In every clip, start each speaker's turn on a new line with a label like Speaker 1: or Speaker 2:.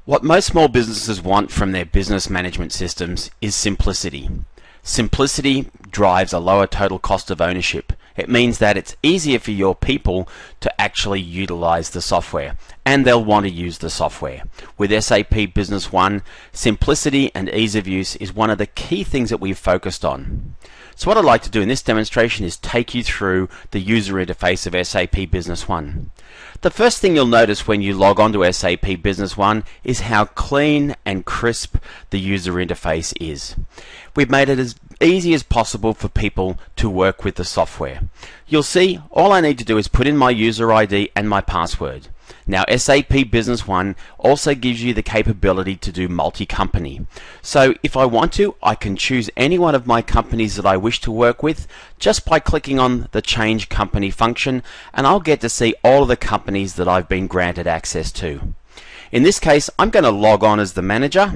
Speaker 1: What most small businesses want from their business management systems is simplicity. Simplicity drives a lower total cost of ownership. It means that it's easier for your people to actually utilize the software, and they'll want to use the software. With SAP Business One, simplicity and ease of use is one of the key things that we've focused on. So what I'd like to do in this demonstration is take you through the user interface of SAP Business One. The first thing you'll notice when you log on to SAP Business One is how clean and crisp the user interface is. We've made it as easy as possible for people to work with the software. You'll see all I need to do is put in my user ID and my password. Now SAP Business One also gives you the capability to do multi-company. So if I want to, I can choose any one of my companies that I wish to work with just by clicking on the change company function, and I'll get to see all of the companies that I've been granted access to. In this case, I'm going to log on as the manager,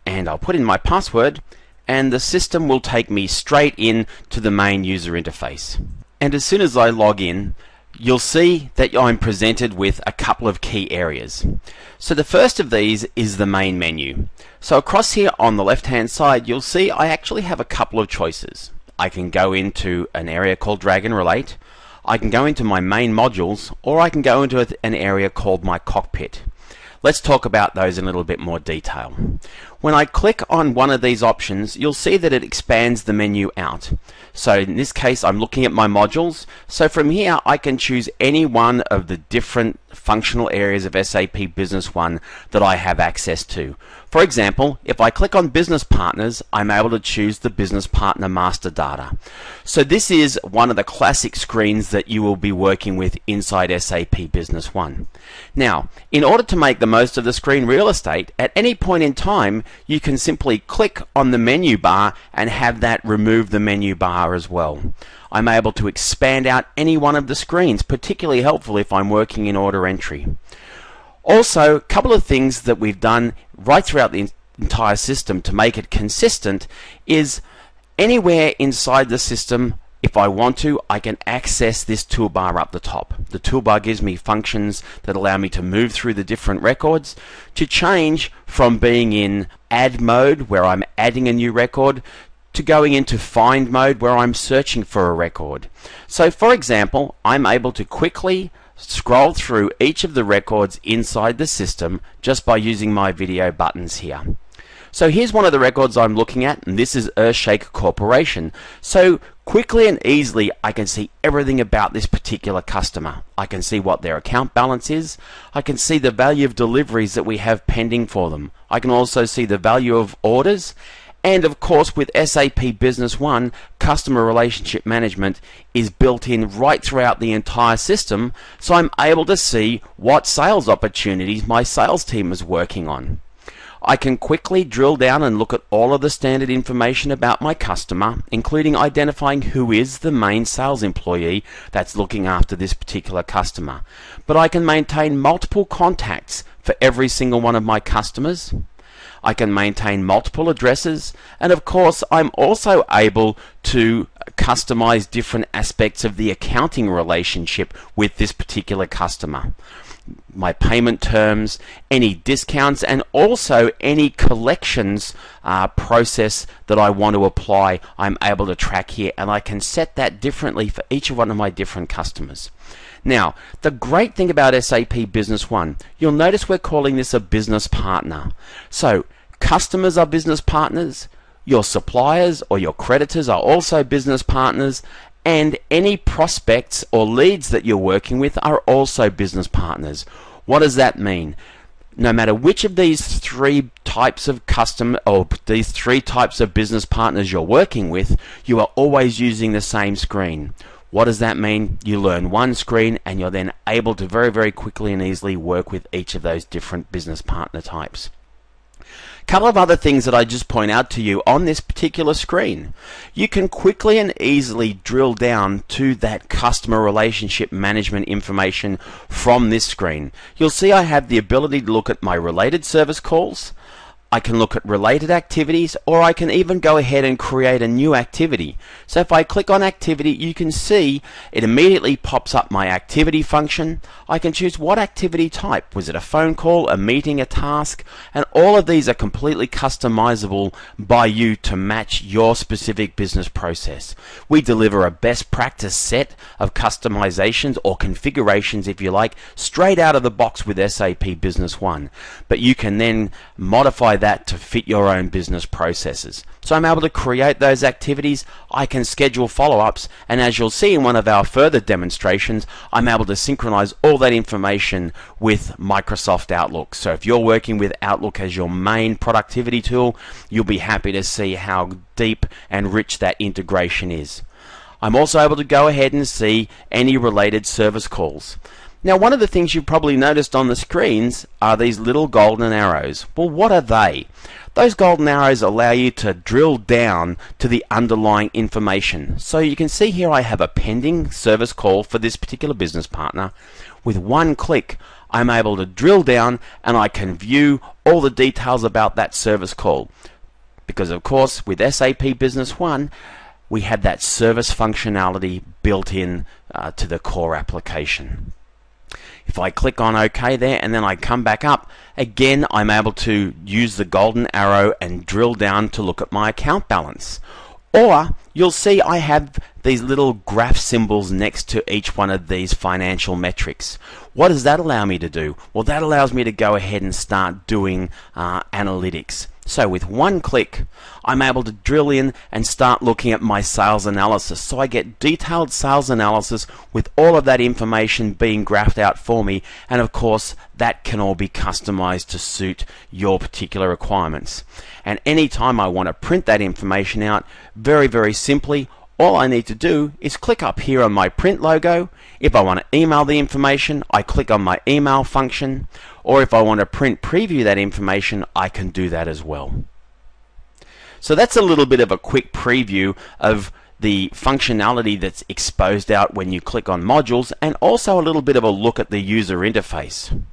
Speaker 1: and I'll put in my password, and the system will take me straight in to the main user interface. And as soon as I log in, you'll see that I'm presented with a couple of key areas. So the first of these is the main menu. So across here on the left hand side, you'll see I actually have a couple of choices. I can go into an area called Drag and Relate, I can go into my main modules, or I can go into an area called my cockpit. Let's talk about those in a little bit more detail. When I click on one of these options, you'll see that it expands the menu out. So in this case, I'm looking at my modules. So from here, I can choose any one of the different functional areas of SAP Business One that I have access to. For example, if I click on Business Partners, I'm able to choose the Business Partner Master Data. So this is one of the classic screens that you will be working with inside SAP Business One. Now, in order to make the most of the screen real estate, at any point in time, you can simply click on the menu bar and have that remove the menu bar as well. I'm able to expand out any one of the screens, particularly helpful if I'm working in order entry. Also, a couple of things that we've done right throughout the entire system to make it consistent is anywhere inside the system, if I want to, I can access this toolbar up the top. The toolbar gives me functions that allow me to move through the different records, to change from being in add mode, where I'm adding a new record, to going into find mode, where I'm searching for a record. So for example, I'm able to quickly scroll through each of the records inside the system just by using my video buttons here. So here's one of the records I'm looking at, and this is Earthshake Corporation. So quickly and easily I can see everything about this particular customer. I can see what their account balance is. I can see the value of deliveries that we have pending for them. I can also see the value of orders. And of course, with SAP Business One, customer relationship management is built in right throughout the entire system, so I'm able to see what sales opportunities my sales team is working on. I can quickly drill down and look at all of the standard information about my customer, including identifying who is the main sales employee that's looking after this particular customer. But I can maintain multiple contacts for every single one of my customers. I can maintain multiple addresses, and of course I'm also able to customize different aspects of the accounting relationship with this particular customer. My payment terms, any discounts, and also any collections process that I want to apply, I'm able to track here, and I can set that differently for each one of my different customers. Now, the great thing about SAP Business One, you'll notice we're calling this a business partner. So, customers are business partners, your suppliers or your creditors are also business partners, and any prospects or leads that you're working with are also business partners. What does that mean? No matter which of these three types of these three types of business partners you're working with, you are always using the same screen. What does that mean? You learn one screen and you're then able to very, very quickly and easily work with each of those different business partner types. A couple of other things that I just point out to you on this particular screen. You can quickly and easily drill down to that customer relationship management information from this screen. You'll see I have the ability to look at my related service calls. I can look at related activities, or I can even go ahead and create a new activity. So if I click on activity, you can see it immediately pops up my activity function. I can choose what activity type. Was it a phone call, a meeting, a task? And all of these are completely customizable by you to match your specific business process. We deliver a best practice set of customizations or configurations, if you like, straight out of the box with SAP Business One. But you can then modify that to fit your own business processes. So I'm able to create those activities, I can schedule follow-ups, and as you'll see in one of our further demonstrations, I'm able to synchronize all that information with Microsoft Outlook. So if you're working with Outlook as your main productivity tool, you'll be happy to see how deep and rich that integration is. I'm also able to go ahead and see any related service calls. Now, one of the things you've probably noticed on the screens are these little golden arrows. Well, what are they? Those golden arrows allow you to drill down to the underlying information. So you can see here I have a pending service call for this particular business partner. With one click, I'm able to drill down and I can view all the details about that service call. Because of course, with SAP Business One, we have that service functionality built in to the core application. If I click on OK there and then I come back up, again I'm able to use the golden arrow and drill down to look at my account balance. Or you'll see I have these little graph symbols next to each one of these financial metrics. What does that allow me to do? Well, that allows me to go ahead and start doing analytics. So with one click, I'm able to drill in and start looking at my sales analysis. So I get detailed sales analysis with all of that information being graphed out for me. And of course, that can all be customized to suit your particular requirements. And anytime I want to print that information out, very, very simply, all I need to do is click up here on my print logo. If I want to email the information, I click on my email function. Or if I want to print preview that information, I can do that as well. So that's a little bit of a quick preview of the functionality that's exposed out when you click on modules, and also a little bit of a look at the user interface.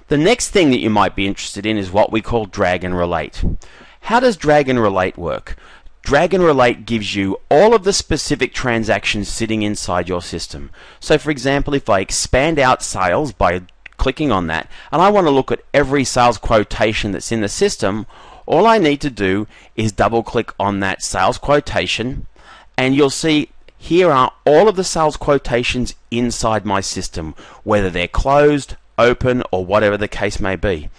Speaker 1: The next thing that you might be interested in is what we call drag and relate. How does drag and relate work? Drag and relate gives you all of the specific transactions sitting inside your system. So for example, if I expand out sales by clicking on that, and I want to look at every sales quotation that's in the system, all I need to do is double click on that sales quotation, and you'll see here are all of the sales quotations inside my system, whether they're closed, open, or whatever the case may be.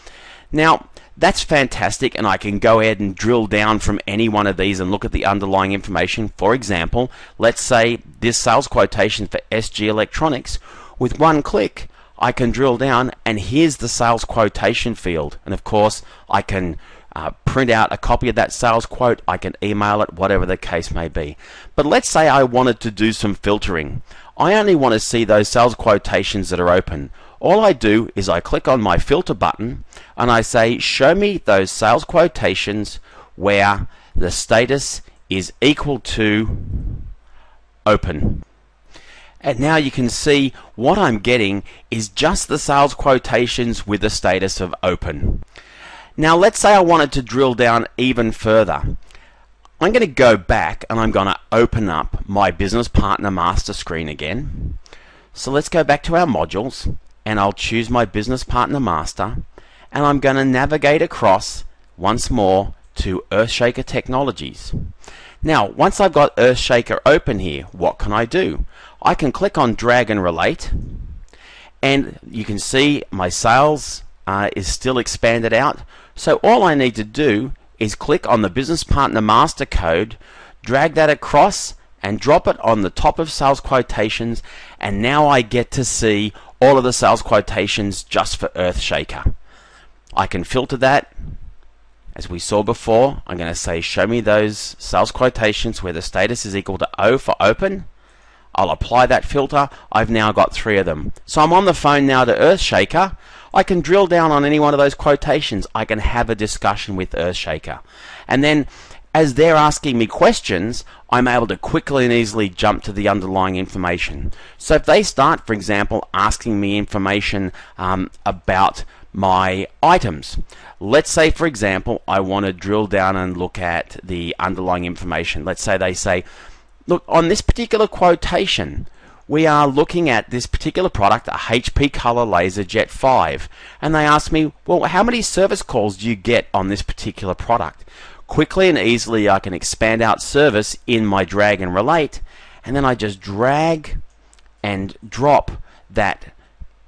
Speaker 1: Now, that's fantastic, and I can go ahead and drill down from any one of these and look at the underlying information. For example, let's say this sales quotation for SG Electronics. With one click, I can drill down, and here's the sales quotation field. And of course, I can print out a copy of that sales quote, I can email it, whatever the case may be. But let's say I wanted to do some filtering. I only want to see those sales quotations that are open. All I do is I click on my filter button and I say, show me those sales quotations where the status is equal to open. And now you can see what I'm getting is just the sales quotations with the status of open. Now let's say I wanted to drill down even further. I'm going to go back and I'm going to open up my business partner master screen again. So let's go back to our modules, and I'll choose my business partner master, and I'm going to navigate across once more to Earthshaker Technologies. Now once I've got Earthshaker open here, what can I do? I can click on drag and relate, and you can see my sales is still expanded out. So all I need to do is click on the business partner master code, drag that across and drop it on the top of sales quotations, and now I get to see all of the sales quotations just for Earthshaker. I can filter that. As we saw before, I'm going to say show me those sales quotations where the status is equal to O for open. I'll apply that filter. I've now got 3 of them. So I'm on the phone now to Earthshaker. I can drill down on any one of those quotations. I can have a discussion with Earthshaker. And then as they're asking me questions, I'm able to quickly and easily jump to the underlying information. So if they start, for example, asking me information about my items, let's say, for example, I want to drill down and look at the underlying information. Let's say they say, look, on this particular quotation, we are looking at this particular product, a HP Color Laser Jet 5, and they ask me, well, how many service calls do you get on this particular product? Quickly and easily I can expand out service in my drag and relate, and then I just drag and drop that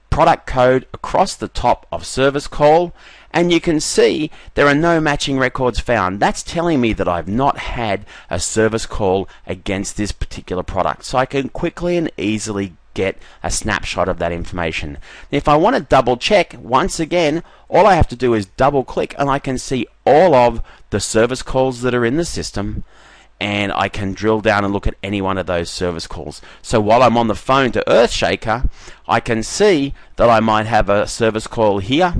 Speaker 1: product code across the top of service call, and you can see there are no matching records found. That's telling me that I've not had a service call against this particular product. So I can quickly and easily get a snapshot of that information. If I want to double check, once again, all I have to do is double click and I can see all of the service calls that are in the system, and I can drill down and look at any one of those service calls. So while I'm on the phone to Earthshaker, I can see that I might have a service call here.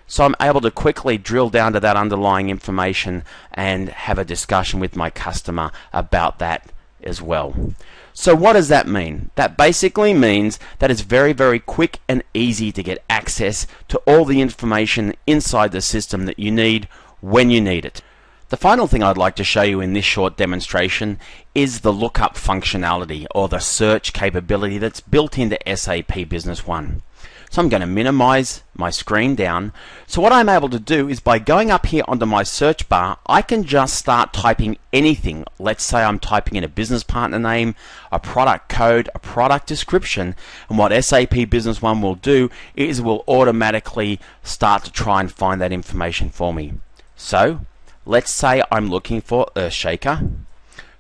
Speaker 1: So I'm able to quickly drill down to that underlying information and have a discussion with my customer about that as well. So what does that mean? That basically means that it's very, very quick and easy to get access to all the information inside the system that you need when you need it. The final thing I'd like to show you in this short demonstration is the lookup functionality, or the search capability that's built into SAP Business One. So I'm going to minimize my screen down. So what I'm able to do is, by going up here onto my search bar, I can just start typing anything. Let's say I'm typing in a business partner name, a product code, a product description, and what SAP Business One will do is will automatically start to try and find that information for me. So let's say I'm looking for Earthshaker.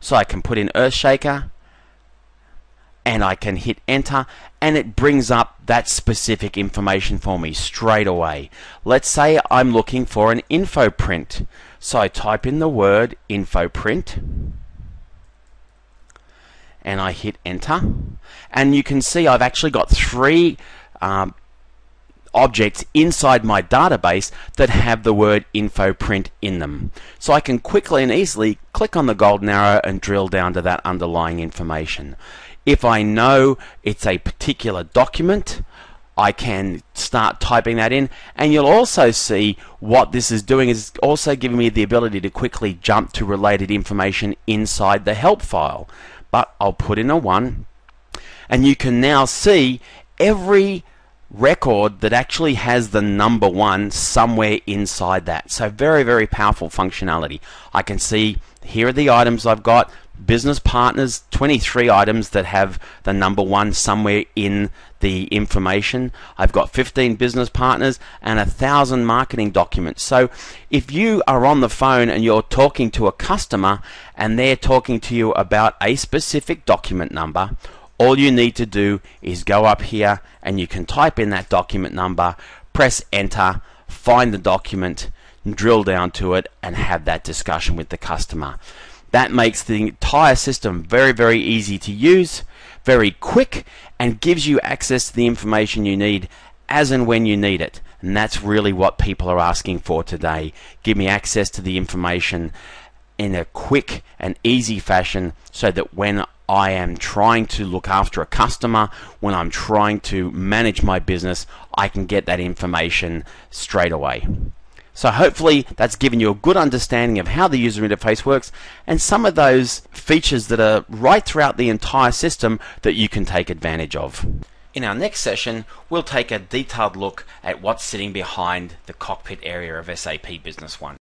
Speaker 1: So I can put in Earthshaker and I can hit enter, and it brings up that specific information for me straight away. Let's say I'm looking for an info print. So I type in the word info print and I hit enter, and you can see I've actually got three objects inside my database that have the word info print in them. So I can quickly and easily click on the golden arrow and drill down to that underlying information. If I know it's a particular document, I can start typing that in, and you'll also see what this is doing is also giving me the ability to quickly jump to related information inside the help file. But I'll put in a 1, and you can now see every record that actually has the number 1 somewhere inside that. So very, very powerful functionality. I can see here are the items I've got. Business partners, 23 items that have the number 1 somewhere in the information. I've got 15 business partners and 1,000 marketing documents. So if you are on the phone and you're talking to a customer and they're talking to you about a specific document number, all you need to do is go up here and you can type in that document number, press enter, find the document, drill down to it, and have that discussion with the customer. That makes the entire system very, very easy to use, very quick, and gives you access to the information you need as and when you need it. And that's really what people are asking for today. Give me access to the information in a quick and easy fashion, so that when I am trying to look after a customer, when I'm trying to manage my business, I can get that information straight away. So hopefully that's given you a good understanding of how the user interface works and some of those features that are right throughout the entire system that you can take advantage of. In our next session, we'll take a detailed look at what's sitting behind the cockpit area of SAP Business One.